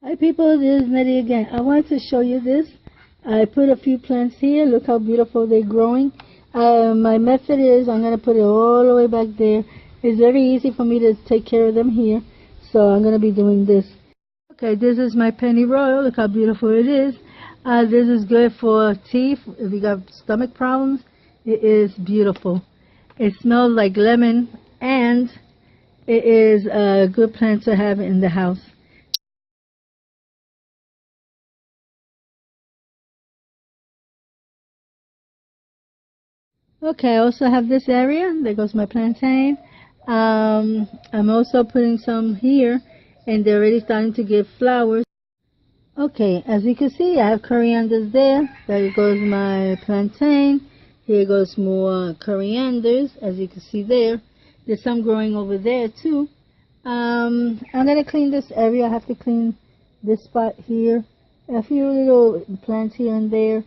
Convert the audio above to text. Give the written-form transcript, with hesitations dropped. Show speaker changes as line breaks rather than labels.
Hi people, this is Nettie again. I wanted to show you this. I put a few plants here. Look how beautiful they're growing. My method is I'm going to put it all the way back there. It's very easy for me to take care of them here. So I'm going to be doing this. Okay, this is my pennyroyal. Look how beautiful it is. This is good for teeth. If you got stomach problems, it is beautiful. It smells like lemon and it is a good plant to have in the house. Okay, I also have this area. There goes my plantain. I'm also putting some here, and they're already starting to give flowers. Okay, as you can see, I have corianders there. There goes my plantain. Here goes more corianders, as you can see there. There's some growing over there too. I'm gonna clean this area. I have to clean this spot here. A few little plants here and there.